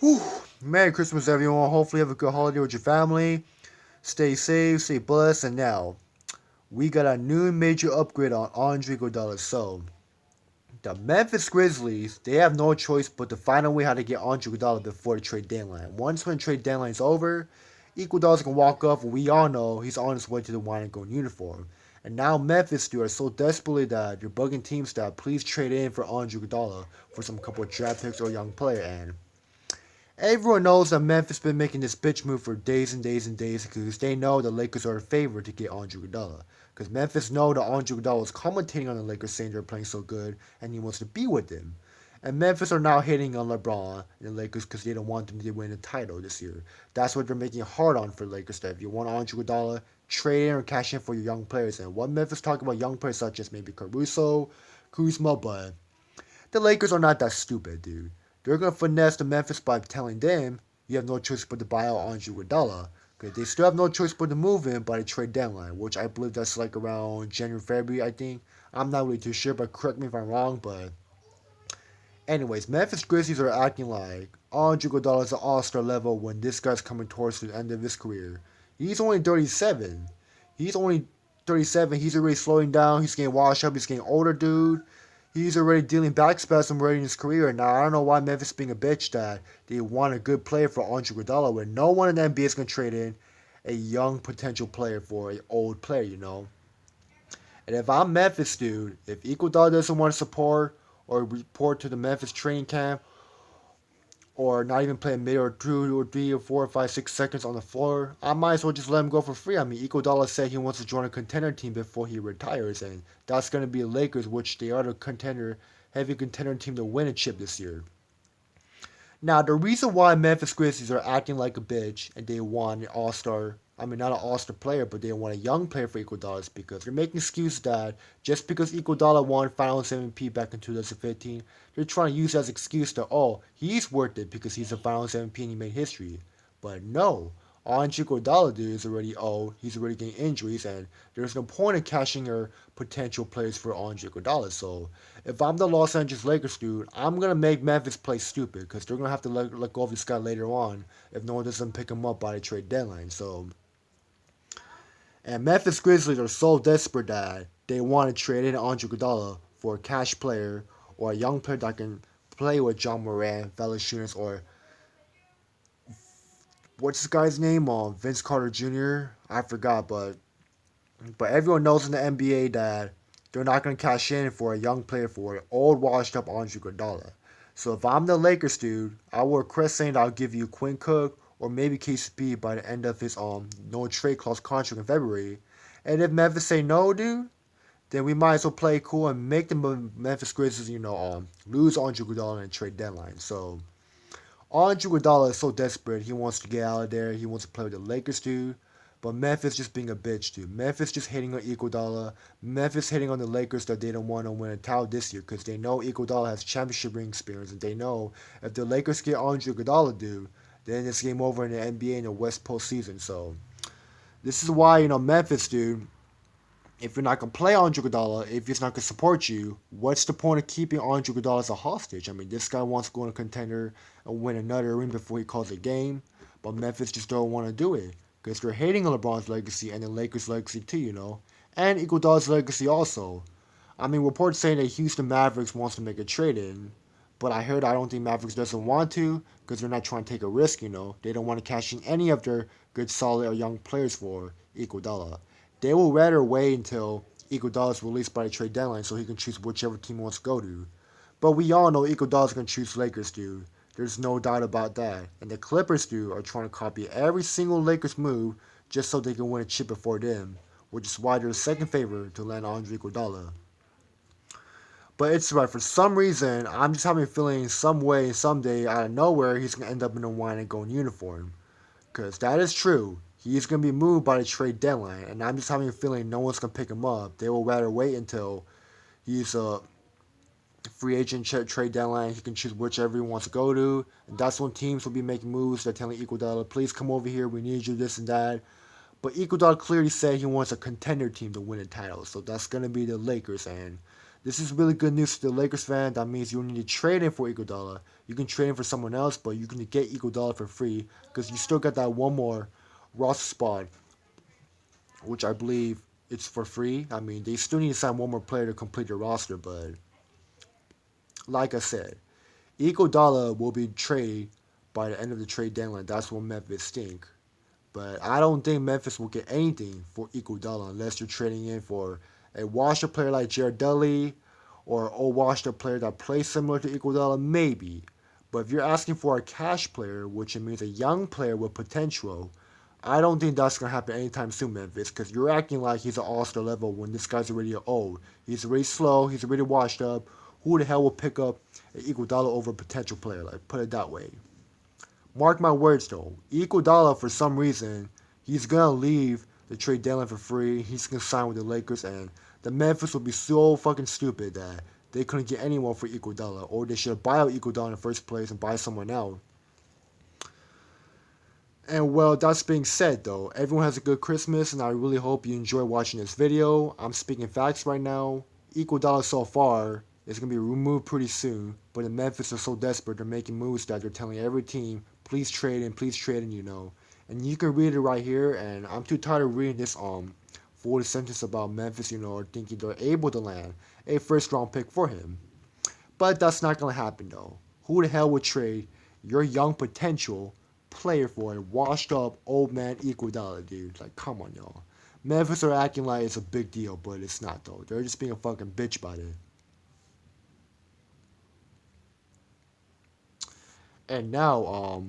Whew. Merry Christmas, everyone. Hopefully, you have a good holiday with your family. Stay safe, stay blessed, and now we got a new major upgrade on Andre Iguodala. So, the Memphis Grizzlies, they have no choice but to find a way how to get Andre Iguodala before the trade deadline. Once when the trade deadline is over, Iguodala's gonna walk off, and we all know he's on his way to the wine and gold uniform. And now Memphis dude are so desperately that they're bugging teams that please trade in for Andre Iguodala for some couple of draft picks or a young player. And everyone knows that Memphis been making this bitch move for days and days and days because they know the Lakers are a favorite to get Andre Iguodala. Because Memphis know that Andre Iguodala is commentating on the Lakers saying they're playing so good and he wants to be with them. And Memphis are now hitting on LeBron and the Lakers because they don't want them to win the title this year. That's what they're making it hard on for Lakers. That if you want Andre Iguodala, trade in or cash in for your young players. And what Memphis talking about young players such as maybe Caruso, Kuzma, but the Lakers are not that stupid, dude. They're gonna finesse the Memphis by telling them you have no choice but to buy out Andre Iguodala, because they still have no choice but to move him by the trade deadline, which I believe that's like around January, February. I think I'm not really too sure, but correct me if I'm wrong. But anyways, Memphis Grizzlies are acting like Andre Iguodala is an All-Star level when this guy's coming towards the end of his career. He's only 37. He's only 37. He's already slowing down. He's getting washed up. He's getting older, dude. He's already dealing back spasm already in his career. Now, I don't know why Memphis being a bitch that they want a good player for Andre Iguodala when no one in the NBA is going to trade in a young potential player for an old player, you know? And if I'm Memphis, dude, if Iguodala doesn't want to support or report to the Memphis training camp or not even play a minute or two or 3 or 4 or 5, 6 seconds on the floor, I might as well just let him go for free. I mean, Iguodala said he wants to join a contender team before he retires, and that's going to be the Lakers, which they are the contender, heavy contender team to win a chip this year. Now, the reason why Memphis Grizzlies are acting like a bitch and they want an all-star, I mean, not an all-star player, but they want a young player for Iguodala is because they're making excuses that just because Iguodala won Finals MVP back in 2015, they're trying to use that as an excuse to, oh, he's worth it because he's a Finals MVP and he made history. But no, Andre Iguodala, dude, is already old. He's already getting injuries, and there's no point in cashing your potential players for Andre Iguodala. So if I'm the Los Angeles Lakers, dude, I'm gonna make Memphis play stupid because they're gonna have to let go of this guy later on if no one doesn't pick him up by the trade deadline. So, and Memphis Grizzlies are so desperate that they want to trade in Andre Iguodala for a cash player or a young player that can play with John Moran, Valanciunas, or what's this guy's name? Vince Carter Jr. I forgot, but everyone knows in the NBA that they're not going to cash in for a young player for an old washed up Andre Iguodala. So if I'm the Lakers, dude, I will request saying that I'll give you Quinn Cook or maybe KCP by the end of his no trade clause contract in February. And if Memphis say no, dude, then we might as well play cool and make the Memphis Grizzlies, lose Andre Iguodala in the trade deadline. So Andre Iguodala is so desperate. He wants to get out of there. He wants to play with the Lakers, dude. But Memphis just being a bitch, dude. Memphis just hating on Iguodala. Memphis hating on the Lakers that they don't want to win a title this year because they know Iguodala has championship ring experience and they know if the Lakers get Andre Iguodala, dude, then it's game over in the NBA in the West postseason. So this is why Memphis, dude. If you're not gonna play Andre Iguodala, if he's not gonna support you, what's the point of keeping Andre Iguodala as a hostage? I mean, this guy wants to go in a contender and win another ring before he calls a game, but Memphis just don't want to do it because they're hating on LeBron's legacy and the Lakers' legacy too, and Iguodala's legacy also. I mean, reports saying that Houston Mavericks wants to make a trade in, but I don't think Mavericks doesn't want to because they're not trying to take a risk. They don't want to cash in any of their good, solid, or young players for Iguodala. They will rather wait until Iguodala is released by the trade deadline so he can choose whichever team he wants to go to. But we all know Iguodala's going to choose Lakers, dude. There's no doubt about that. And the Clippers, dude, are trying to copy every single Lakers move just so they can win a chip before them, which is why they're the second favorite to land Andre Iguodala. But it's right. For some reason, I'm just having a feeling some way, someday, out of nowhere, he's going to end up in a wine and gold uniform. Because that is true. He's going to be moved by the trade deadline. And I'm just having a feeling no one's going to pick him up. They will rather wait until he's a free agent trade deadline. He can choose whichever he wants to go to. And that's when teams will be making moves. They're telling Iguodala, please come over here. We need you, this and that. But Iguodala clearly said he wants a contender team to win a title. So that's going to be the Lakers. And This is really good news to the Lakers fan. That means you don't need to trade in for Iguodala. You can trade in for someone else, but you can get Iguodala for free because you still got that one more roster spot, which I believe it's for free. I mean, they still need to sign one more player to complete their roster, but like I said, Iguodala will be traded by the end of the trade deadline. That's what Memphis think. But I don't think Memphis will get anything for Iguodala unless you're trading in for a washed up player like Jared Dudley or a washed up player that plays similar to Iguodala, maybe. But if you're asking for a cash player, which means a young player with potential, I don't think that's going to happen anytime soon, Memphis, because you're acting like he's an all-star level when this guy's already old. He's already slow. He's already washed up. Who the hell will pick up an Iguodala over a potential player? Like, put it that way. Mark my words though, Iguodala for some reason he's gonna leave the trade deadline for free. He's gonna sign with the Lakers, and the Memphis will be so fucking stupid that they couldn't get anyone for Iguodala, or they should buy out Iguodala in the first place and buy someone else. And well, that's being said though, everyone has a good Christmas, and I really hope you enjoy watching this video. I'm speaking facts right now. Iguodala so far is gonna be removed pretty soon, but the Memphis are so desperate they're making moves that they're telling every team, please trade in, you know. And you can read it right here, and I'm too tired of reading this for the sentence about Memphis, you know, thinking they're able to land a first round pick for him. But that's not gonna happen though. Who the hell would trade your young potential player for a washed up old man Iguodala, dude? Like, come on, y'all. Memphis are acting like it's a big deal, but it's not though. They're just being a fucking bitch about it. And now,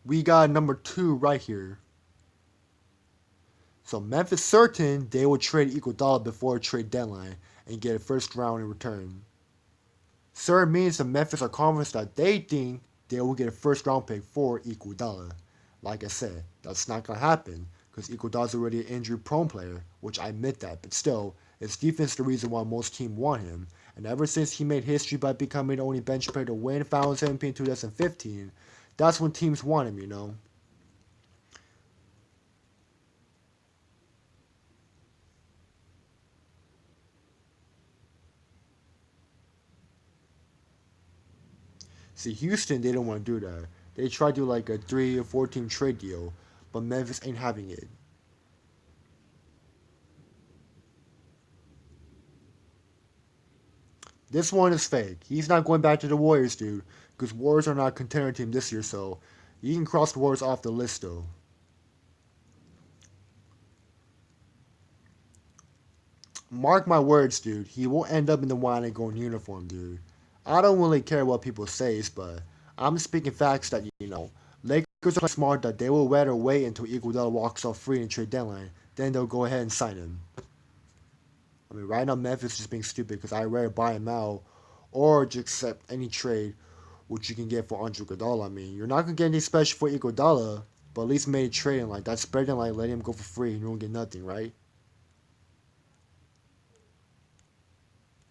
we got number two right here. So Memphis certain they will trade Iguodala before trade deadline and get a first round in return. Certain means the Memphis are confident that they think they will get a first round pick for Iguodala. Like I said, that's not gonna happen because Iguodala's already an injury prone player, which I admit that, but still, his defense is the reason why most teams want him. And ever since he made history by becoming the only bench player to win Finals MVP in 2015, that's when teams want him, you know. See, Houston, they don't want to do that. They try to do like a 3 or 14 trade deal, but Memphis ain't having it. This one is fake. He's not going back to the Warriors, dude, because Warriors are not a contender team this year, so you can cross the Warriors off the list, though. Mark my words, dude. He will end up in the wine and gold uniform, dude. I don't really care what people say, but I'm speaking facts that you know. Lakers are smart that they will rather wait until Iguodala walks off free in trade deadline, then they'll go ahead and sign him. I mean, right now Memphis is just being stupid because I rather buy him out or just accept any trade which you can get for Andre Iguodala. I mean, you're not gonna get anything special for Iguodala, but at least made a trade and like that's better than like letting him go for free and you don't get nothing, right?